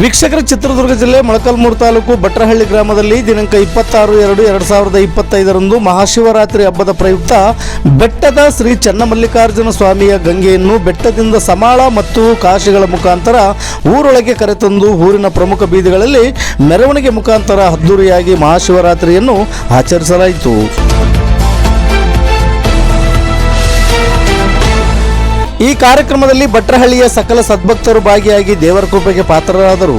ವೀಕ್ಷಕರ, ಚಿತ್ರದುರ್ಗ ಜಿಲ್ಲೆ ಮೊಳಕಾಲ್ಮೂರು ತಾಲೂಕು ಭಟ್ರಹಳ್ಳಿ ಗ್ರಾಮದಲ್ಲಿ ದಿನಾಂಕ 26/2/2025 ಮಹಾಶಿವರಾತ್ರಿ ಹಬ್ಬದ ಪ್ರಯುಕ್ತ ಬೆಟ್ಟದ ಶ್ರೀ ಚನ್ನಮಲ್ಲಿಕಾರ್ಜುನ ಸ್ವಾಮಿಯ ಗಂಗೆಯನ್ನು ಬೆಟ್ಟದಿಂದ ಸಮಾಳ ಮತ್ತು ಕಾಶಿಗಳ ಮುಖಾಂತರ ಊರೊಳಗೆ ಕರೆತಂದು ಊರಿನ ಪ್ರಮುಖ ಬೀದಿಗಳಲ್ಲಿ ಮೆರವಣಿಗೆ ಮುಖಾಂತರ ಅದ್ದೂರಿಯಾಗಿ ಮಹಾಶಿವರಾತ್ರಿಯನ್ನು ಆಚರಿಸಲಾಯಿತು. ಈ ಕಾರ್ಯಕ್ರಮದಲ್ಲಿ ಭಟ್ರಹಳ್ಳಿಯ ಸಕಲ ಸದ್ಭಕ್ತರು ಭಾಗಿಯಾಗಿ ದೇವರ ಕೃಪೆಗೆ ಪಾತ್ರರಾದರು.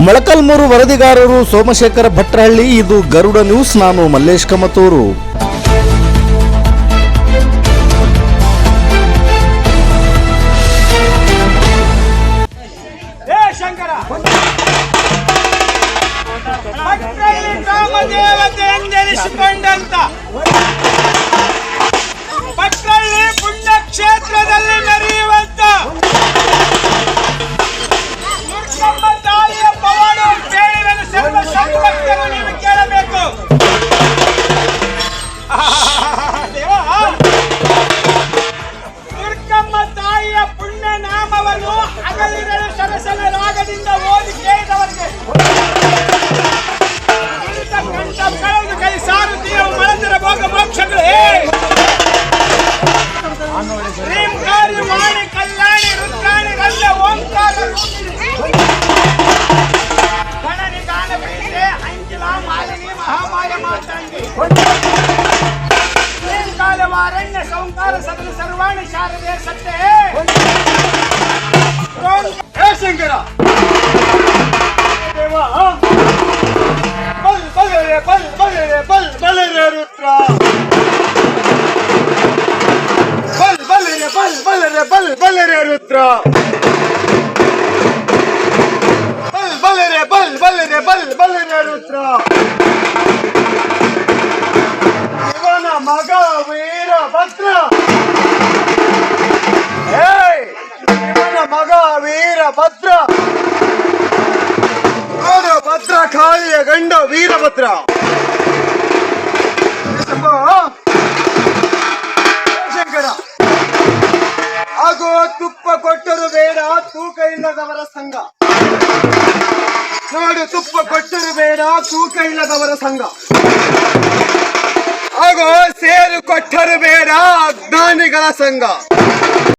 ಮೊಳಕಾಲ್ಮೂರು ವರದಿಗಾರರು ಸೋಮಶೇಖರ ಭಟ್ರಹಳ್ಳಿ. ಇದು ಗರುಡ ನ್ಯೂಸ್. ನಾನು ಮಲ್ಲೇಶ್ ಕಮತೂರು. ಭಟ್ರಹಳ್ಳಿ ಪುಣ್ಯಕ್ಷೇತ್ರದಲ್ಲಿ ನಡೆಯುವಂತ ದುರ್ಗಮ್ಮ ತಾಯಿಯ ಪವಾಡ ಕೇಳಿರಲು ಸರ್ವ ಸಂಭಕ್ತರು ನೀವು ಕೇಳಬೇಕು. ದುರ್ಗಮ್ಮ ತಾಯಿಯ ಪುಣ್ಯ ನಾಮವನ್ನು ಹಗಲಿರಲು ಸರಸನ ರಾಗದಿಂದ ಓದಿ ಕೇಳಿದವರಿಗೆ ಕಳೆದು ಕೈ ಸಾರುತ್ತೀಯ ಮನಂತರ ಭೋಗ ಮೋಕ್ಷಗಳೇ. ಶ್ರೀಂಕಾರಿ ವಾಣಿ ಕಲ್ಯಾಣಿ ರುದ್ರಾಣಿ ಗಂಧ ಓಂಕಾರ ಗಣನಿ ಗಾನ ಪ್ರೀತೆ ಅಂಕಿಲ ಮಾಲಿನಿ ಮಹಾಮಾಯ ಮಾತಾಂಗಿ ಶ್ರೀಂಕಾಲ ವಾರಣ್ಯ ಸೌಂಕಾರ ಸಕಲ ಸರ್ವಾಣಿ ಶಾರದೆ ಸತ್ಯೆ ಶಂಕರ ದೇವ ಬಲ್ ಬಲರೆ ಬಲ್ ಬಲರೆ ಬಲ್ ಬಲರೆ ರುದ್ರ ಬಲ್ ಬಲರೆ ಬಲ್ ಬಲರೆ ಬಲ್ ಬಲರೆ ರುದ್ರ ಬಲ್ ಬಲರೆ ಬಲ್ ಬಲರೆ ಬಲ್ ಬಲರೆ ರುದ್ರ ಇವನ ಮಗ ವೀರಭದ್ರ. ಇವನ ಮಗ ವೀರಭದ್ರ. ಭದ್ರ ಕಾಳಿಯ ಗಂಡ ವೀರಭದ್ರ. ಶಂಕರ ಹಾಗೂ ತುಪ್ಪ ಕೊಟ್ಟರು ಬೇಡ ತೂಕ ಇಲ್ಲದವರ ಸಂಘ. ನೋಡು, ತುಪ್ಪ ಕೊಟ್ಟರು ಬೇಡ ತೂಕ ಇಲ್ಲದವರ ಸಂಘ. ಹಾಗೂ ಸೇರು ಕೊಟ್ಟರು ಬೇಡ ಅಜ್ಞಾನಿಗಳ ಸಂಘ.